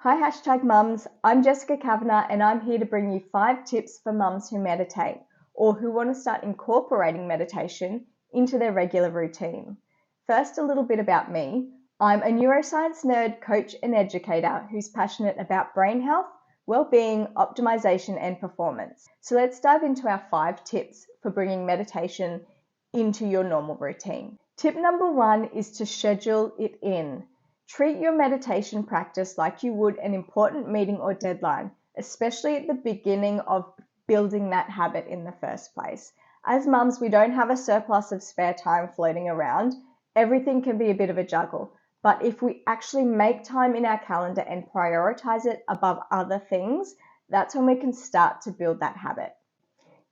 Hi #mums, I'm Jessica Kavanagh and I'm here to bring you 5 tips for mums who meditate or who want to start incorporating meditation into their regular routine. First, a little bit about me. I'm a neuroscience nerd, coach and educator who's passionate about brain health, well-being, optimization and performance. So let's dive into our 5 tips for bringing meditation into your normal routine. Tip number 1 is to schedule it in. Treat your meditation practice like you would an important meeting or deadline, especially at the beginning of building that habit in the first place. As mums, we don't have a surplus of spare time floating around. Everything can be a bit of a juggle, but if we actually make time in our calendar and prioritize it above other things, that's when we can start to build that habit.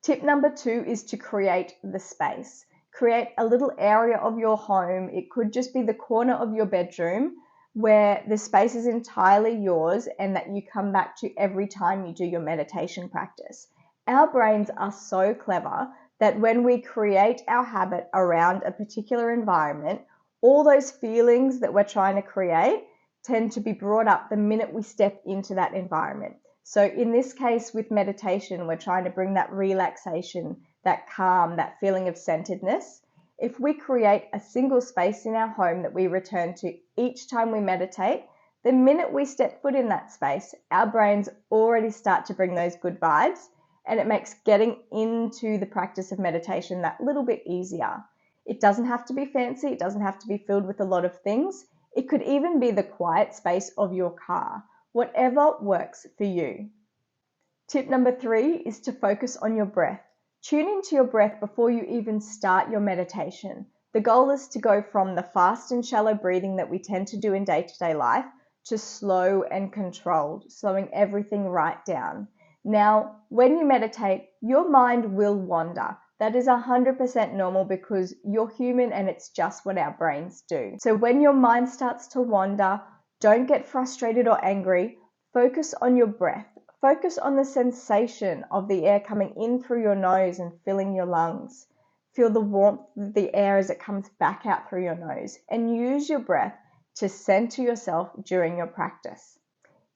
Tip number 2 is to create the space. Create a little area of your home. It could just be the corner of your bedroom where the space is entirely yours and that you come back to every time you do your meditation practice. Our brains are so clever that when we create our habit around a particular environment, all those feelings that we're trying to create tend to be brought up the minute we step into that environment. So in this case with meditation, we're trying to bring that relaxation, that calm, that feeling of centeredness. If we create a single space in our home that we return to each time we meditate, the minute we step foot in that space, our brains already start to bring those good vibes, and it makes getting into the practice of meditation that little bit easier. It doesn't have to be fancy, it doesn't have to be filled with a lot of things. It could even be the quiet space of your car, whatever works for you. Tip number 3 is to focus on your breath. Tune into your breath before you even start your meditation. The goal is to go from the fast and shallow breathing that we tend to do in day-to-day life to slow and controlled, slowing everything right down. Now, when you meditate, your mind will wander. That is 100% normal because you're human and it's just what our brains do. So when your mind starts to wander, don't get frustrated or angry. Focus on your breath. Focus on the sensation of the air coming in through your nose and filling your lungs. Feel the warmth of the air as it comes back out through your nose, and use your breath to center yourself during your practice.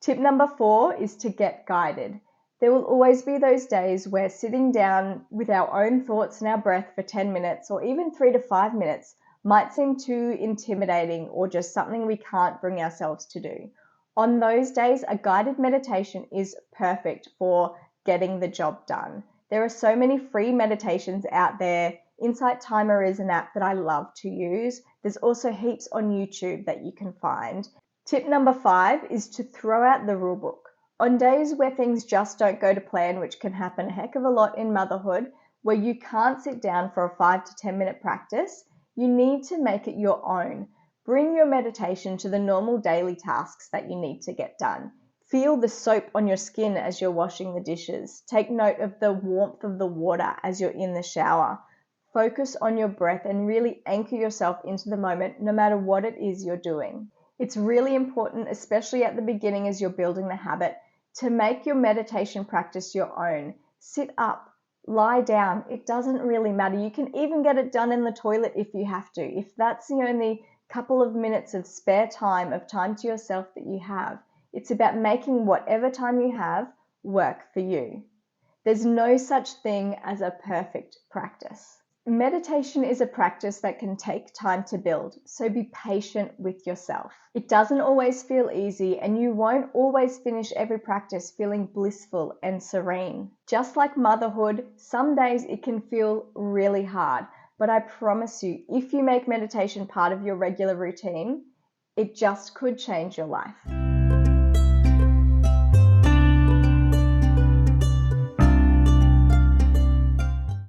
Tip number 4 is to get guided. There will always be those days where sitting down with our own thoughts and our breath for 10 minutes or even 3 to 5 minutes might seem too intimidating or just something we can't bring ourselves to do. On those days, a guided meditation is perfect for getting the job done. There are so many free meditations out there. Insight Timer is an app that I love to use. There's also heaps on YouTube that you can find. Tip number 5 is to throw out the rule book. On days where things just don't go to plan, which can happen a heck of a lot in motherhood, where you can't sit down for a 5 to 10 minute practice, you need to make it your own. Bring your meditation to the normal daily tasks that you need to get done. Feel the soap on your skin as you're washing the dishes. Take note of the warmth of the water as you're in the shower. Focus on your breath and really anchor yourself into the moment no matter what it is you're doing. It's really important, especially at the beginning as you're building the habit, to make your meditation practice your own. Sit up, lie down. It doesn't really matter. You can even get it done in the toilet if you have to. If that's the only couple of minutes of spare time, of time to yourself that you have, it's about making whatever time you have work for you. There's no such thing as a perfect practice. Meditation is a practice that can take time to build, so be patient with yourself. It doesn't always feel easy, and you won't always finish every practice feeling blissful and serene. Just like motherhood, some days it can feel really hard, but I promise you, if you make meditation part of your regular routine, it just could change your life.